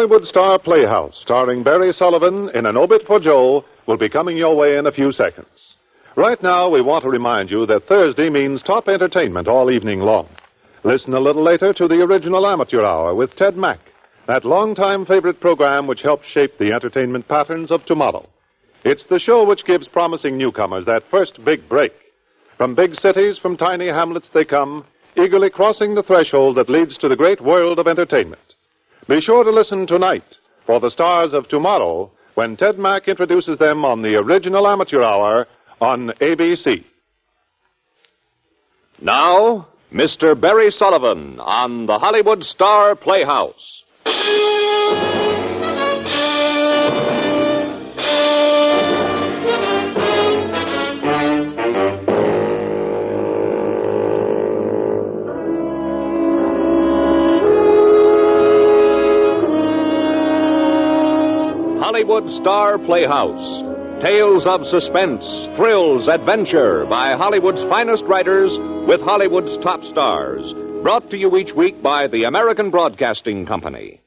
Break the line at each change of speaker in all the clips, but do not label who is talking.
Hollywood Star Playhouse, starring Barry Sullivan in an Obit for Joe, will be coming your way in a few seconds. Right now, we want to remind you that Thursday means top entertainment all evening long. Listen a little later to the original Amateur Hour with Ted Mack, that longtime favorite program which helps shape the entertainment patterns of tomorrow. It's the show which gives promising newcomers that first big break. From big cities, from tiny hamlets they come, eagerly crossing the threshold that leads to the great world of entertainment. Be sure to listen tonight for the stars of tomorrow when Ted Mack introduces them on the original Amateur Hour on ABC.
Now, Mr. Barry Sullivan on the Hollywood Star Playhouse. Hollywood Star Playhouse. Tales of suspense, thrills, adventure by Hollywood's finest writers with Hollywood's top stars. Brought to you each week by the American Broadcasting Company.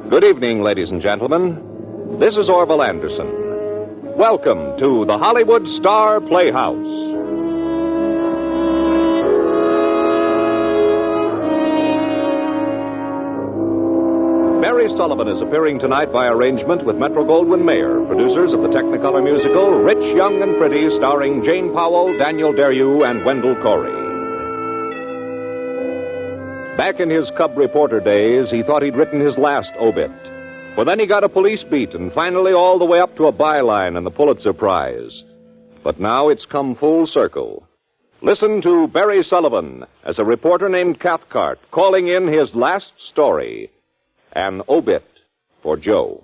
Good evening, ladies and gentlemen. This is Orville Anderson. Welcome to the Hollywood Star Playhouse. Barry Sullivan is appearing tonight by arrangement with Metro-Goldwyn-Mayer, producers of the Technicolor musical Rich, Young, and Pretty, starring Jane Powell, Daniel Daru, and Wendell Corey. Back in his cub reporter days, he thought he'd written his last obit. Well, then he got a police beat, and finally all the way up to a byline and the Pulitzer Prize. But now it's come full circle. Listen to Barry Sullivan as a reporter named Cathcart calling in his last story, An Obit for Joe.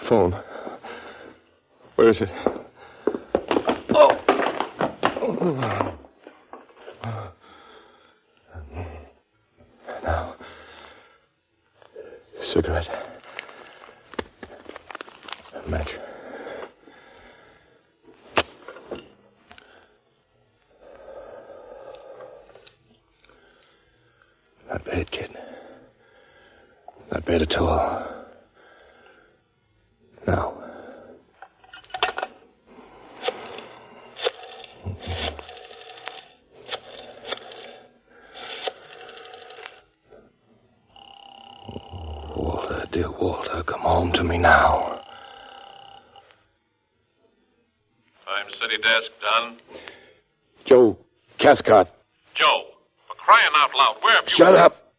Phone. Where is it? Now, cigarette, match. Not bad, kid. Not bad at all. Now. Walter, dear Walter, come home to me now.
I'm city desk, done.
Joe Cathcart.
Joe, for crying out loud, where have you...
Shut up.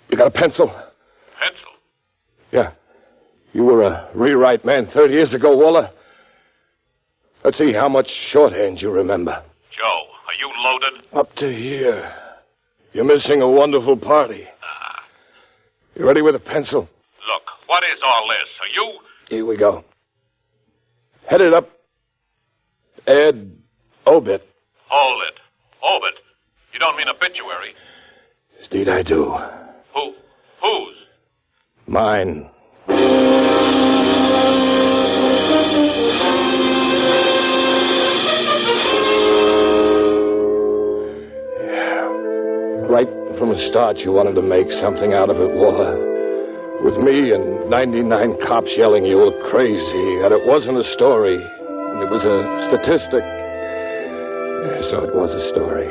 You got a pencil?
Pencil?
Yeah. You were a rewrite man 30 years ago, Walter. Let's see how much shorthand you remember.
Joe, are you loaded?
Up to here. You're missing a wonderful party. You ready with a pencil?
Look, what is all this? Are you...
Here we go. Head it up. Add Obit.
Hold it. Obit. You don't mean obituary?
Indeed I do.
Whose?
Mine. Right from the start, you wanted to make something out of it, Walter. With me and 99 cops yelling you were crazy, and it wasn't a story. It was a statistic. So it was a story.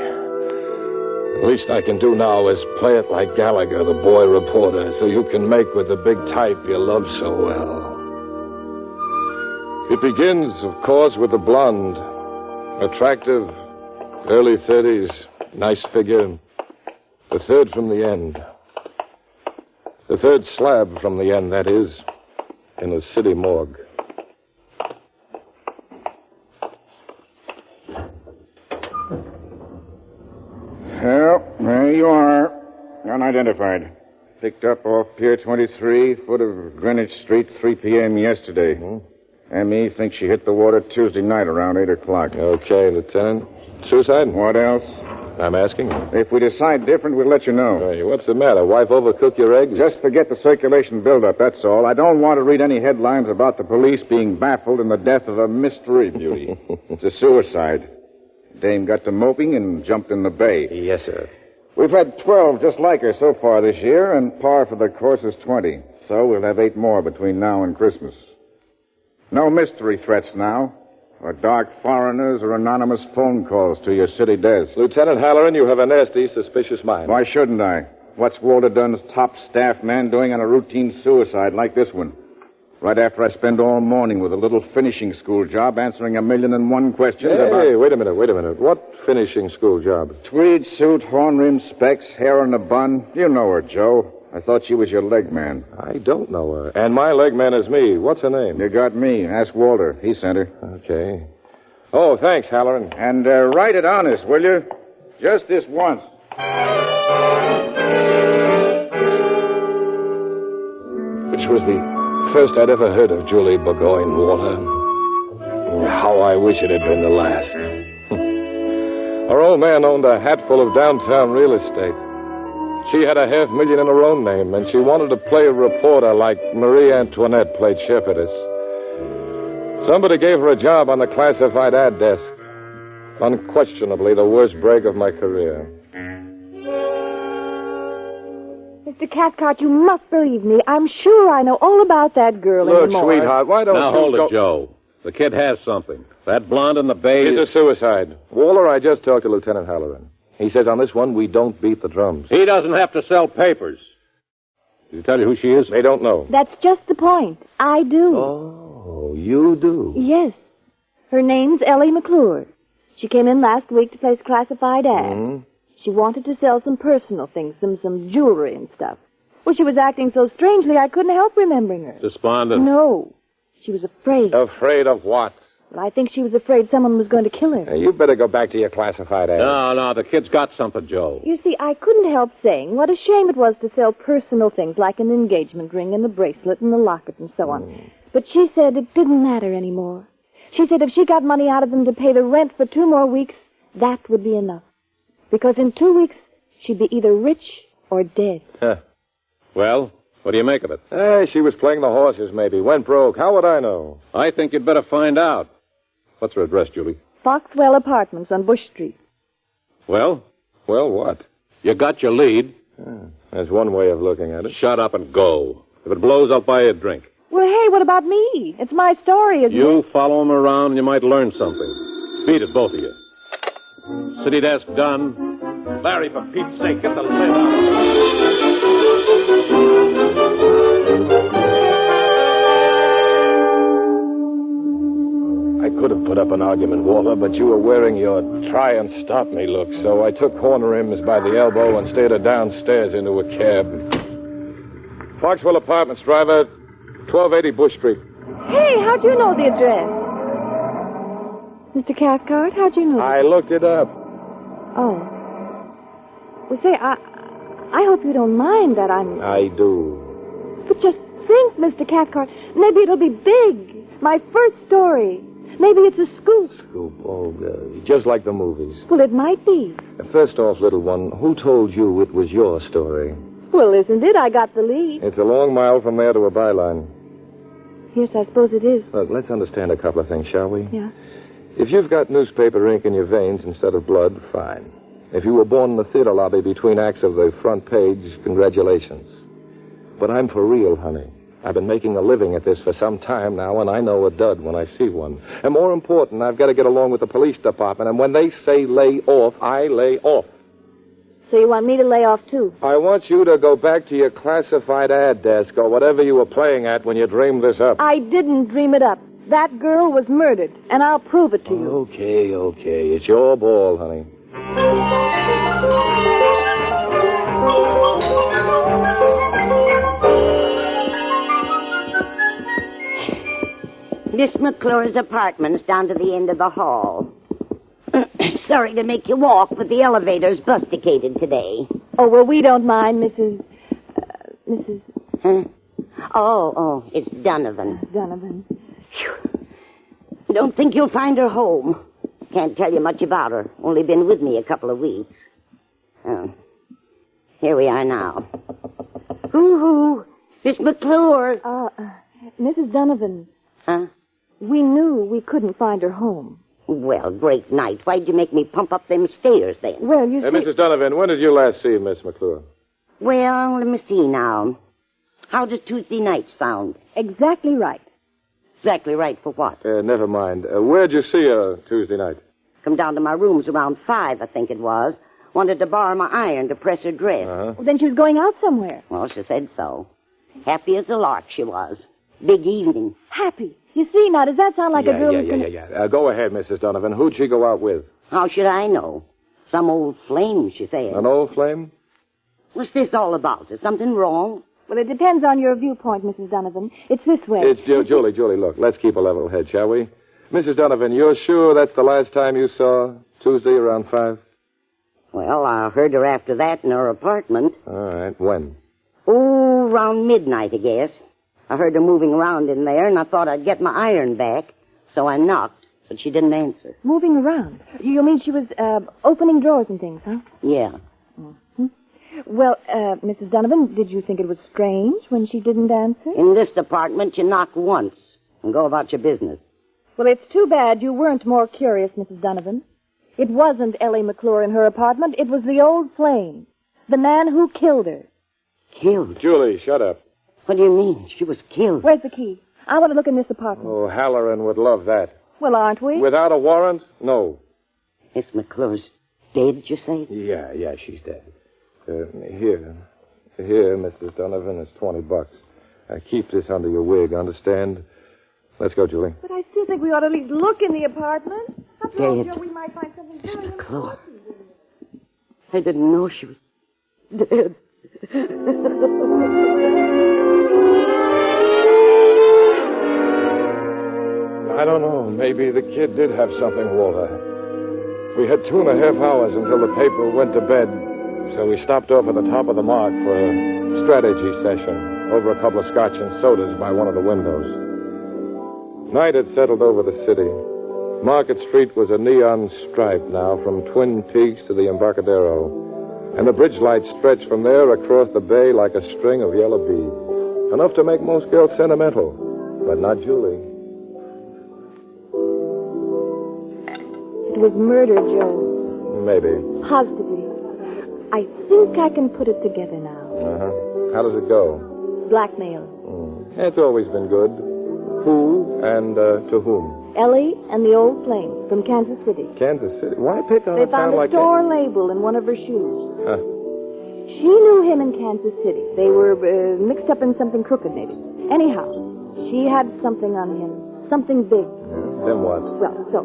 The least I can do now is play it like Gallagher, the boy reporter, so you can make with the big type you love so well. It begins, of course, with the blonde. Attractive, early 30s, nice figure. The third from the end. The third slab from the end, that is, in the city morgue.
Well, there you are. Unidentified. Picked up off Pier 23, foot of Greenwich Street, 3 p.m. yesterday. M.E. thinks she hit the water Tuesday night around 8 o'clock.
Okay, Lieutenant. Suicide?
What else?
I'm asking.
If we decide different, we'll let you know.
Hey, what's the matter? Wife overcook your eggs?
Just forget the circulation buildup, that's all. I don't want to read any headlines about the police being baffled in the death of a mystery beauty. It's a suicide. Dame got to moping and jumped in the bay.
Yes, sir.
We've had 12 just like her so far this year, and par for the course is 20. So we'll have 8 more between now and Christmas. No mystery threats now, or dark foreigners or anonymous phone calls to your city desk.
Lieutenant Halloran, you have a nasty, suspicious mind.
Why shouldn't I? What's Walter Dunn's top staff man doing on a routine suicide like this one? Right after I spend all morning with a little finishing school job answering 1,000,001 questions about...
Hey, wait a minute. What finishing school job?
Tweed suit, horn-rimmed specs, hair in a bun. You know her, Joe. I thought she was your leg man.
I don't know her. And my leg man is me. What's her name?
You got me. Ask Walter. He sent her.
Okay. Oh, thanks, Halloran.
And write it honest, will you? Just this once.
Which was the first I'd ever heard of Julie Burgoyne, Walter. How I wish it had been the last. Our old man owned a hatful of downtown real estate. She had $500,000 in her own name, and she wanted to play a reporter like Marie Antoinette played shepherdess. Somebody gave her a job on the classified ad desk. Unquestionably the worst break of my career.
Mr. Cathcart, you must believe me. I'm sure I know all about that girl in the
Look,
morgue.
sweetheart, why don't
Now,
you
hold
go...
it, Joe. The kid has something. That blonde in the bay is...
It's a suicide. Waller, I just talked to Lieutenant Halloran. He says on this one, we don't beat the drums.
He doesn't have to sell papers. Did he tell you who she is?
They don't know.
That's just the point. I do.
Oh, you do?
Yes. Her name's Ellie McClure. She came in last week to place classified ad.
Mm-hmm.
She wanted to sell some personal things, some jewelry and stuff. Well, she was acting so strangely, I couldn't help remembering her.
Despondent?
No. She was afraid.
Afraid of what?
Well, I think she was afraid someone was going to kill her.
Hey, you better go back to your classified ad.
No, the kid's got something, Joe.
You see, I couldn't help saying what a shame it was to sell personal things like an engagement ring and a bracelet and a locket and so on. But she said it didn't matter anymore. She said if she got money out of them to pay the rent for 2 more weeks, that would be enough. Because in 2 weeks, she'd be either rich or dead.
Huh. Well, what do you make of it?
Hey, she was playing the horses, maybe. Went broke. How would I know?
I think you'd better find out. What's her address, Julie?
Foxwell Apartments on Bush Street.
Well,
What?
you got your lead.
That's one way of looking at it.
Shut up and go. If it blows, I'll buy you a drink.
Well, hey, what about me? It's my story, isn't
You
it?
follow him around and you might learn something. Beat it, both of you. City desk done. Larry, for Pete's sake, get the lid
I could have put up an argument, Walter, but you were wearing your try-and-stop-me look, so I took Horner-Imms by the elbow and steered her downstairs into a cab. Foxwell Apartments, driver, 1280 Bush Street.
Hey, how'd you know the address? Mr. Cathcart, how'd you know?
I looked it up.
Oh. Well, say, I hope you don't mind that I'm...
I do.
But just think, Mr. Cathcart, maybe it'll be big. My first story. Maybe it's a scoop.
Scoop, just like the movies.
Well, it might be.
First off, little one, who told you it was your story?
Well, isn't it? I got the lead.
It's a long mile from there to a byline.
Yes, I suppose it is.
Look, let's understand a couple of things, shall we?
Yeah.
If you've got newspaper ink in your veins instead of blood, fine. If you were born in the theater lobby between acts of the front page, congratulations. But I'm for real, honey. I've been making a living at this for some time now, and I know a dud when I see one. And more important, I've got to get along with the police department, and when they say lay off, I lay off.
So you want me to lay off, too?
I want you to go back to your classified ad desk or whatever you were playing at when you dreamed this up.
I didn't dream it up. That girl was murdered, and I'll prove it to you.
Okay. It's your ball, honey.
Miss McClure's apartment's down to the end of the hall. Sorry to make you walk, but the elevator's busticated today.
Oh, well, we don't mind, Mrs. Mrs.
Huh? Oh, it's Donovan.
Donovan.
I don't think you'll find her home. Can't tell you much about her. Only been with me a couple of weeks. Oh. Here we are now. Hoo-hoo. Miss McClure.
Mrs. Donovan.
Huh?
We knew we couldn't find her home.
Well, great night. Why'd you make me pump up them stairs then?
Well, you
Hey,
see...
Mrs. Donovan, when did you last see Miss McClure?
Well, let me see now. How does Tuesday night sound?
Exactly right.
Exactly right for what?
Never mind. Where'd you see her Tuesday night?
Come down to my rooms around 5, I think it was. Wanted to borrow my iron to press her dress.
Uh-huh.
Well, then she was going out somewhere.
Well, she said so. Happy as a lark she was. Big evening.
Happy. You see, now, does that sound like a girl who's gonna...
Yeah. Go ahead, Mrs. Donovan. Who'd she go out with?
How should I know? Some old flame, she said.
An old flame?
What's this all about? Is something wrong?
Well, it depends on your viewpoint, Mrs. Donovan. It's this way.
It's Julie, look, let's keep a level head, shall we? Mrs. Donovan, you're sure that's the last time you saw Tuesday around 5?
Well, I heard her after that in her apartment.
All right. When?
Oh, around midnight, I guess. I heard her moving around in there, and I thought I'd get my iron back. So I knocked, but she didn't answer.
Moving around? You mean she was opening drawers and things, huh?
Yeah.
Mm-hmm. Well, Mrs. Donovan, did you think it was strange when she didn't answer?
In this apartment, you knock once and go about your business.
Well, it's too bad you weren't more curious, Mrs. Donovan. It wasn't Ellie McClure in her apartment. It was the old flame. The man who killed her.
Killed?
Julie, shut up.
What do you mean? She was killed.
Where's the key? I want to look in this apartment.
Oh, Halloran would love that.
Well, aren't we?
Without a warrant? No.
Miss McClure's dead, you say?
Yeah, she's dead. Here, Mrs. Donovan, it's $20. Keep this under your wig, understand? Let's go, Julie.
But I still think we ought to at least look in the apartment. After all,
Dead.
Joe, we might find something
Miss
very
McClure. I didn't know she was dead.
I don't know. Maybe the kid did have something, Walter. We had 2.5 hours until the paper went to bed, so we stopped off at the top of the mark for a strategy session over a couple of scotch and sodas by one of the windows. Night had settled over the city. Market Street was a neon stripe now from Twin Peaks to the Embarcadero, and the bridge lights stretched from there across the bay like a string of yellow beads. Enough to make most girls sentimental, but not Julie.
It was murder, Joe.
Maybe.
Positively. I think I can put it together now.
Uh-huh. How does it go?
Blackmail.
It's always been good. Who and to whom?
Ellie and the old flame from Kansas City.
Kansas City. Why pick on
They
a town
found a
like
store label in one of her shoes.
Huh.
She knew him in Kansas City. They were mixed up in something crooked, maybe. Anyhow, she had something on him. Something big.
Then what?
Well, so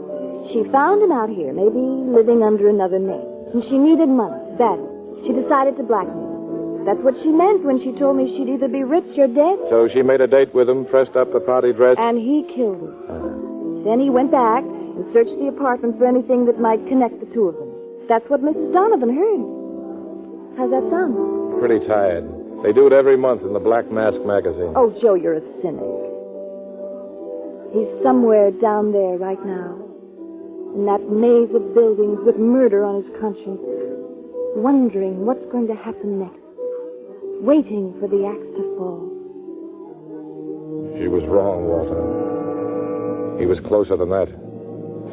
she found him out here, maybe living under another name. And she needed money, badly. She decided to blackmail him. That's what she meant when she told me she'd either be rich or dead.
So she made a date with him, pressed up the party dress.
And he killed her. Then he went back and searched the apartment for anything that might connect the two of them. That's what Mrs. Donovan heard. How's that sound?
Pretty tired. They do it every month in the Black Mask magazine.
Oh, Joe, you're a cynic. He's somewhere down there right now, in that maze of buildings with murder on his conscience, wondering what's going to happen next, waiting for the axe to fall.
She was wrong, Walter. He was closer than that.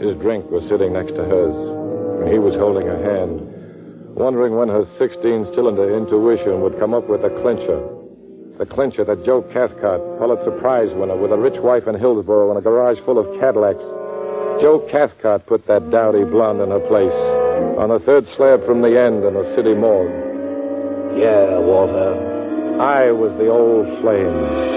His drink was sitting next to hers, and he was holding her hand, wondering when her 16-cylinder intuition would come up with a clincher. The clincher that Joe Cathcart, Pulitzer Prize winner with a rich wife in Hillsborough and a garage full of Cadillacs. Joe Cathcart put that dowdy blonde in her place on the third slab from the end in the city morgue. Yeah, Walter. I was the old flame.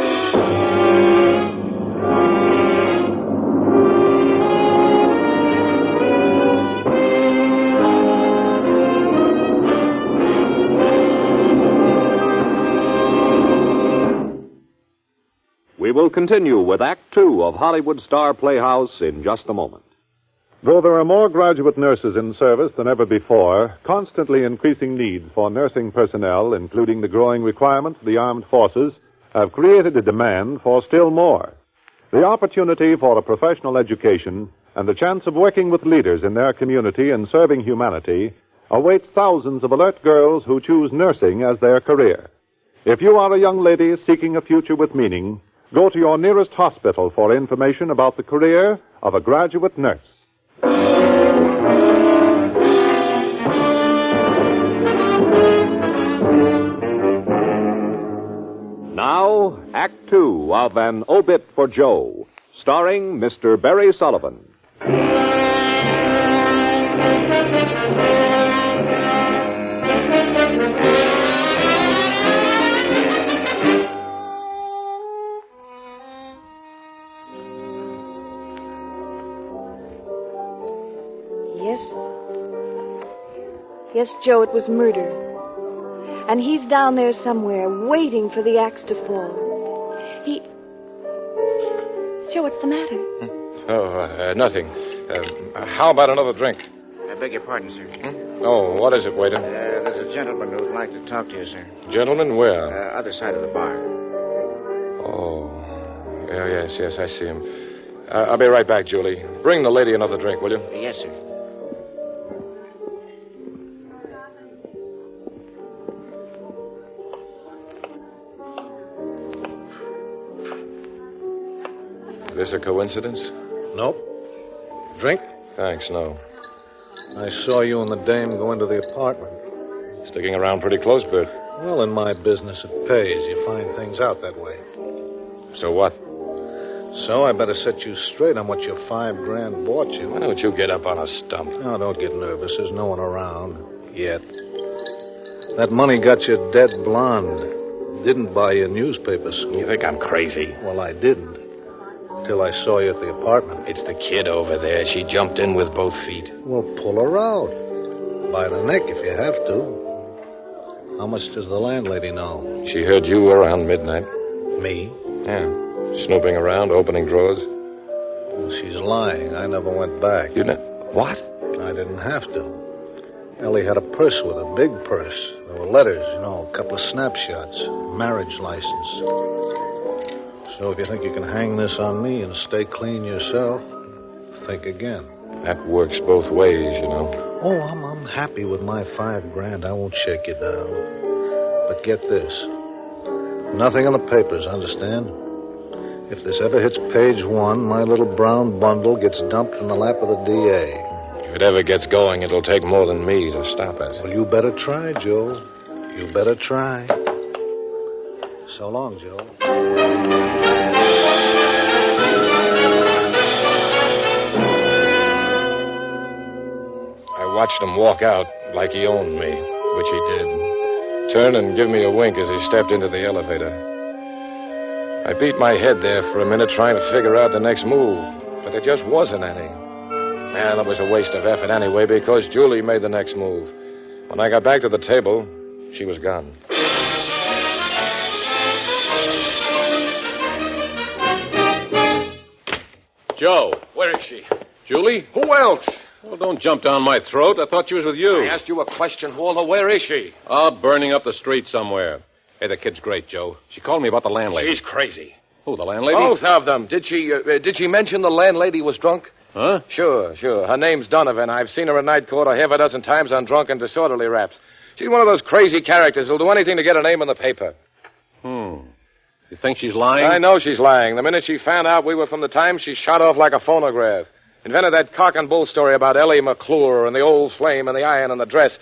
We will continue with Act Two of Hollywood Star Playhouse in just a moment.
Though there are more graduate nurses in service than ever before, constantly increasing needs for nursing personnel, including the growing requirements of the armed forces, have created a demand for still more. The opportunity for a professional education and the chance of working with leaders in their community and serving humanity awaits thousands of alert girls who choose nursing as their career. If you are a young lady seeking a future with meaning, go to your nearest hospital for information about the career of a graduate nurse.
Now, Act Two of An Obit for Joe, starring Mr. Barry Sullivan.
Yes, Joe, it was murder. And he's down there somewhere, waiting for the axe to fall. Joe, what's the matter?
Oh, nothing. How about another drink?
I beg your pardon, sir.
Oh, what is it, waiter?
There's a gentleman who'd like to talk to you, sir.
Gentleman, where?
Other side of the bar.
Oh, yes, I see him. I'll be right back, Julie. Bring the lady another drink, will you?
Yes, sir.
Is this a coincidence?
Nope. Drink?
Thanks, no.
I saw you and the dame go into the apartment.
Sticking around pretty close, Bert.
Well, in my business, it pays. You find things out that way.
So what?
So I better set you straight on what your $5,000 bought you.
Why don't you get up on a stump?
No, don't get nervous. There's no one around. Yet. That money got you dead blonde. Didn't buy you a newspaper scoop.
You think I'm crazy?
Well, I didn't. Till I saw you at the apartment.
It's the kid over there. She jumped in with both feet.
Well, pull her out. By the neck if you have to. How much does the landlady know?
She heard you around midnight.
Me?
Yeah. Snooping around, opening drawers.
Well, she's lying. I never went back.
You know what?
I didn't have to. Ellie had a purse with her, big purse. There were letters, a couple of snapshots, marriage license. So if you think you can hang this on me and stay clean yourself, think again.
That works both ways,
Oh, I'm happy with my $5,000. I won't shake you down. But get this. Nothing in the papers, understand? If this ever hits page 1, my little brown bundle gets dumped in the lap of the DA.
If it ever gets going, it'll take more than me to stop it.
Well, you better try, Joe. You better try. So long, Joe.
I watched him walk out like he owned me, which he did. Turn and give me a wink as he stepped into the elevator. I beat my head there for a minute trying to figure out the next move, but there just wasn't any. And it was a waste of effort anyway because Julie made the next move. When I got back to the table, she was gone.
Joe, where is she?
Julie? Who else?
Well, don't jump down my throat. I thought she was with you.
I asked you a question, Walter. Where is she?
Burning up the street somewhere. Hey, the kid's great, Joe. She called me about the landlady.
She's crazy.
Who, the landlady?
Both of them. Did she mention the landlady was drunk?
Huh?
Sure. Her name's Donovan. I've seen her at night court half a dozen times on drunk and disorderly raps. She's one of those crazy characters who'll do anything to get her name in the paper.
You think she's lying?
I know she's lying. The minute she found out we were from the Times, she shot off like a phonograph. Invented that cock and bull story about Ellie McClure and the old flame and the iron and the dress.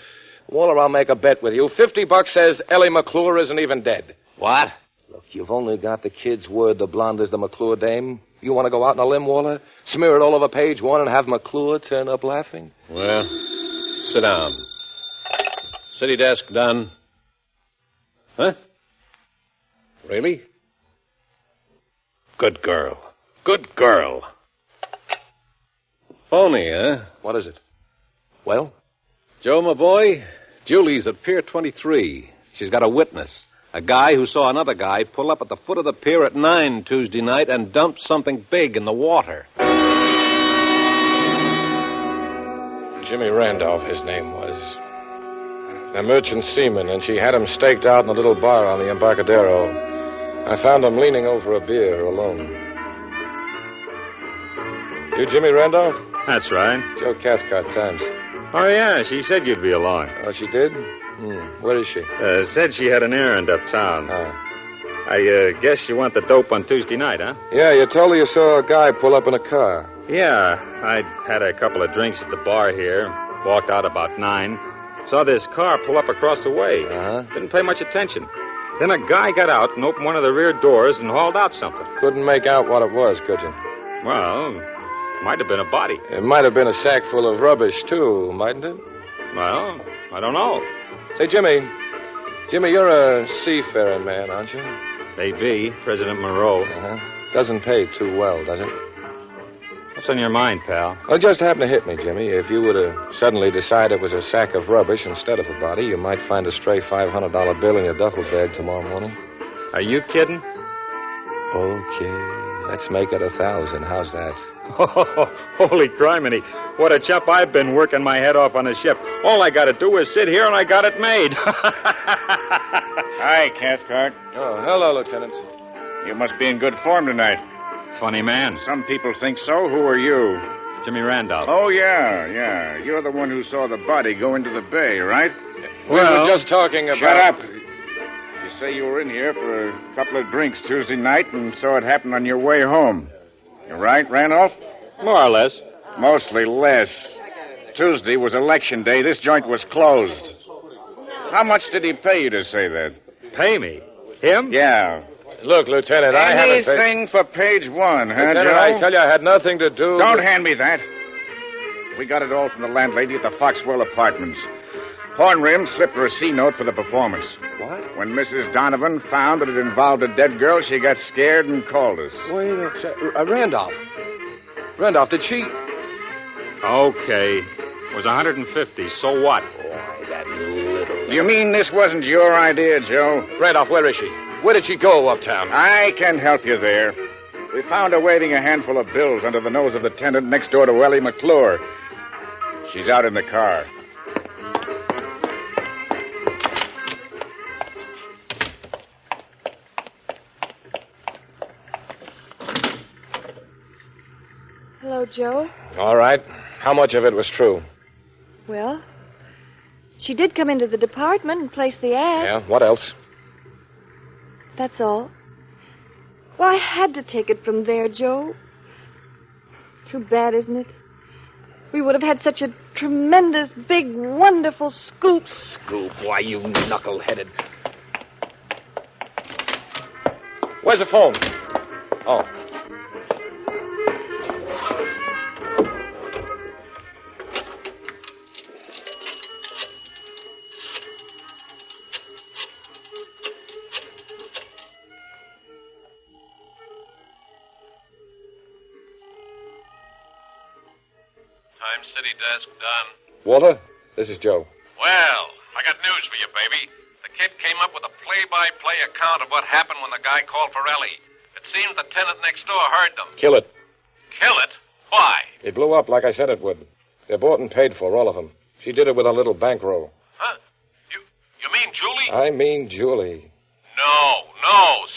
Walter, I'll make a bet with you. $50 says Ellie McClure isn't even dead.
What?
Look, you've only got the kid's word the blonde is the McClure dame. You want to go out on a limb, Walter? Smear it all over page 1 and have McClure turn up laughing?
Well, sit down. City desk done. Huh? Really? Good girl. Good girl. Phony, huh?
What is it? Well?
Joe, my boy, Julie's at Pier 23. She's got a witness. A guy who saw another guy pull up at the foot of the pier at 9 Tuesday night and dump something big in the water.
Jimmy Randolph, his name was. A merchant seaman, and she had him staked out in a little bar on the Embarcadero. I found him leaning over a beer alone. You Jimmy Randolph?
That's right.
Joe Cathcart, Times.
Oh, yeah, she said you'd be along.
Oh, she did? Where is she?
Said she had an errand uptown.
Oh.
I guess you want the dope on Tuesday night, huh?
Yeah, you told her you saw a guy pull up in a car.
Yeah, I had a couple of drinks at the bar here. Walked out about 9. Saw this car pull up across the way.
Uh-huh.
Didn't pay much attention. Then a guy got out and opened one of the rear doors and hauled out something.
Couldn't make out what it was, could you?
Well, might have been a body.
It might have been a sack full of rubbish, too, mightn't it?
Well, I don't know.
Say, Jimmy, you're a seafaring man, aren't you?
Maybe, President Monroe.
Uh-huh. Doesn't pay too well, does it?
What's on your mind, pal?
Well, it just happened to hit me, Jimmy. If you were to suddenly decide it was a sack of rubbish instead of a body, you might find a stray $500 bill in your duffel bag tomorrow morning.
Are you kidding?
Okay. Let's make it 1,000. How's that?
Oh, holy criminy. What a chump I've been working my head off on a ship. All I got to do is sit here and I got it made.
Hi, Cathcart.
Oh, hello, Lieutenant.
You must be in good form tonight.
Funny man.
Some people think so. Who are you?
Jimmy Randolph.
Oh, yeah. You're the one who saw the body go into the bay, right?
We were just talking about...
Shut up. You say you were in here for a couple of drinks Tuesday night and saw it happen on your way home. You right, Randolph?
More or less.
Mostly less. Tuesday was election day. This joint was closed. How much did he pay you to say that?
Pay me? Him?
Yeah.
Look, Lieutenant, I haven't...
Anything for page 1, huh,
Lieutenant,
Joe?
I tell you, I had nothing to do...
Don't hand me that. We got it all from the landlady at the Foxwell Apartments. Hornrim slipped her a C-note for the performance.
What?
When Mrs. Donovan found that it involved a dead girl, she got scared and called us.
Wait a second. Randolph. Randolph, did she...
Okay. It was 150. So what?
Why, that little...
You mean this wasn't your idea, Joe?
Randolph, where is she? Where did she go uptown?
I can help you there. We found her waving a handful of bills under the nose of the tenant next door to Ellie McClure. She's out in the car.
Hello, Joe.
All right. How much of it was true?
Well, she did come into the department and place the ad.
Yeah, what else?
That's all. Well, I had to take it from there, Joe. Too bad, isn't it? We would have had such a tremendous, big, wonderful scoop.
Scoop? Why, you knuckle-headed... Where's the phone? Oh.
Time City desk done.
Walter, this is Joe.
Well, I got news for you, baby. The kid came up with a play-by-play account of what happened when the guy called for Ellie. It seems the tenant next door heard them.
Kill it.
Kill it? Why?
It blew up like I said it would. They're bought and paid for, all of them. She did it with a little bankroll.
Huh? You mean Julie?
I mean Julie.
No.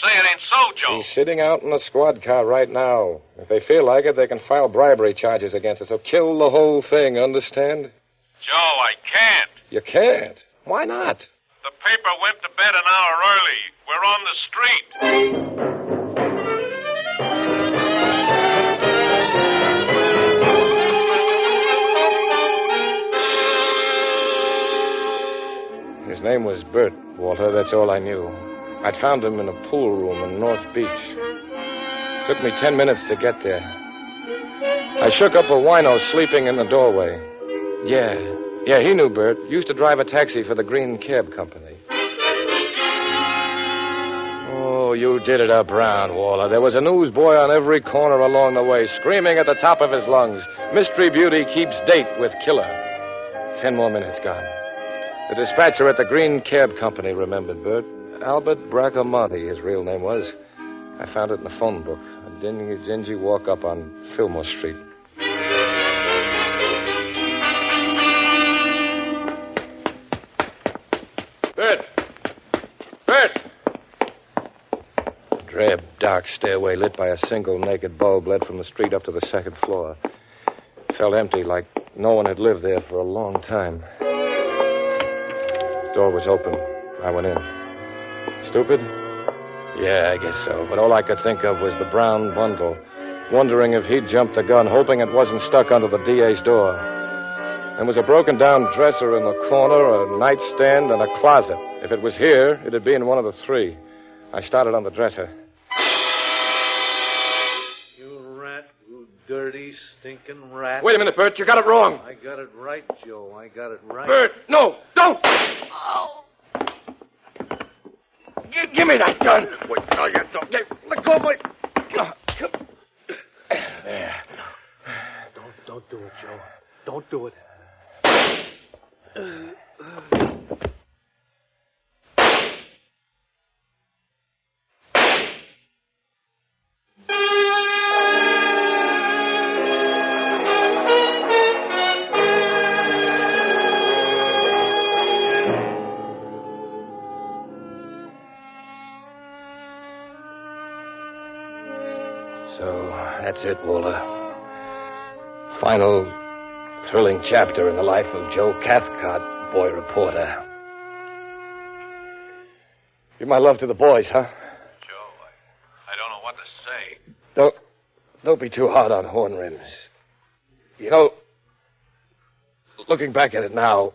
Say it ain't so, Joe.
She's sitting out in the squad car right now. If they feel like it, they can file bribery charges against her. So kill the whole thing, understand?
Joe, I can't.
You can't. Why not?
The paper went to bed an hour early. We're on the street.
His name was Bert, Walter. That's all I knew. I'd found him in a pool room in North Beach. Took me 10 minutes to get there. I shook up a wino sleeping in the doorway. Yeah, he knew Bert. Used to drive a taxi for the Green Cab Company. Oh, you did it up round, Walter. There was a newsboy on every corner along the way, screaming at the top of his lungs, "Mystery Beauty keeps date with killer." 10 more minutes gone. The dispatcher at the Green Cab Company remembered Bert. Albert Bracamonte, his real name was. I found it in the phone book. A dingy walk up on Fillmore Street. dark stairway lit by a single naked bulb led from the street up to the second floor. It felt empty, like no one had lived there for a long time. The door was open. I went in. Stupid? Yeah, I guess so. But all I could think of was the brown bundle, wondering if he'd jumped the gun, hoping it wasn't stuck under the DA's door. There was a broken-down dresser in the corner, a nightstand, and a closet. If it was here, it'd be in one of the three. I started on the dresser.
You rat, you dirty, stinking rat.
Wait a minute, Bert. You got it wrong.
I got it right, Joe. I got it right.
Bert, no, don't! Give me that gun. Wait, no, you don't. Let go of my... There.
Don't do it, Joe. Don't do it.
So, that's it, Walter. Final thrilling chapter in the life of Joe Cathcart, boy reporter. Give my love to the boys, huh?
Joe, I don't know what to say.
Don't be too hard on horn rims. You know, looking back at it now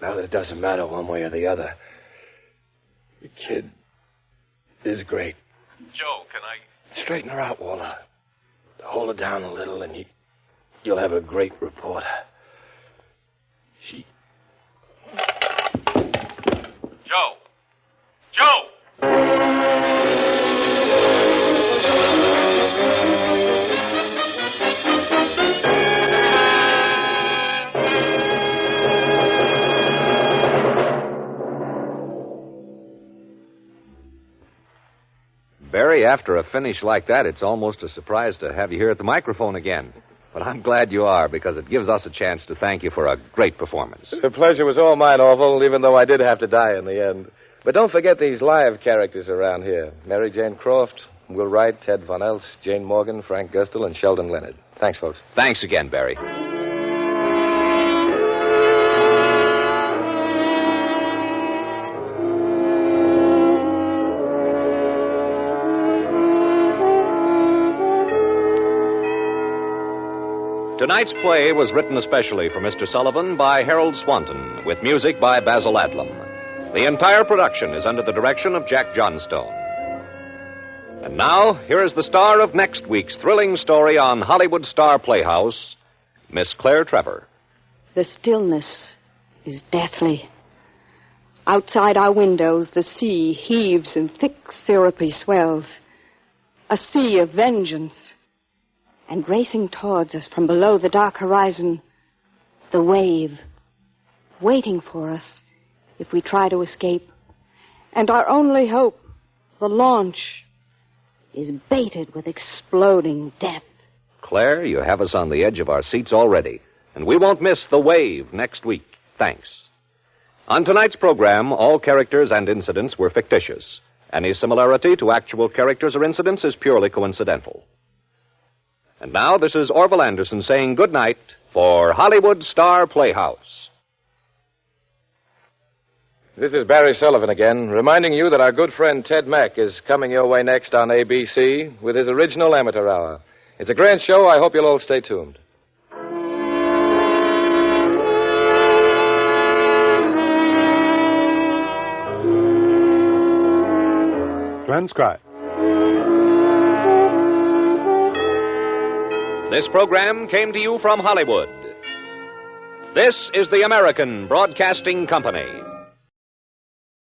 that it doesn't matter one way or the other, the kid is great.
Joe, can I...
Straighten her out, Walter. Hold her down a little, and you'll have a great reporter.
Joe! Joe!
Barry, after a finish like that, it's almost a surprise to have you here at the microphone again. But I'm glad you are, because it gives us a chance to thank you for a great performance.
The pleasure was all mine, Orville, even though I did have to die in the end. But don't forget these live characters around here. Mary Jane Croft, Will Wright, Ted Von Elst, Jane Morgan, Frank Gustel, and Sheldon Leonard. Thanks, folks.
Thanks again, Barry. Tonight's play was written especially for Mr. Sullivan by Harold Swanton, with music by Basil Adlam. The entire production is under the direction of Jack Johnstone. And now, here is the star of next week's thrilling story on Hollywood Star Playhouse, Miss Claire Trevor.
The stillness is deathly. Outside our windows, the sea heaves in thick, syrupy swells. A sea of vengeance. And racing towards us from below the dark horizon, the wave, waiting for us if we try to escape. And our only hope, the launch, is baited with exploding death.
Claire, you have us on the edge of our seats already, and we won't miss the wave next week. Thanks. On tonight's program, all characters and incidents were fictitious. Any similarity to actual characters or incidents is purely coincidental. And now, this is Orville Anderson saying good night for Hollywood Star Playhouse.
This is Barry Sullivan again, reminding you that our good friend Ted Mack is coming your way next on ABC with his original Amateur Hour. It's a grand show. I hope you'll all stay tuned.
Transcribed.
This program came to you from Hollywood. This is the American Broadcasting Company.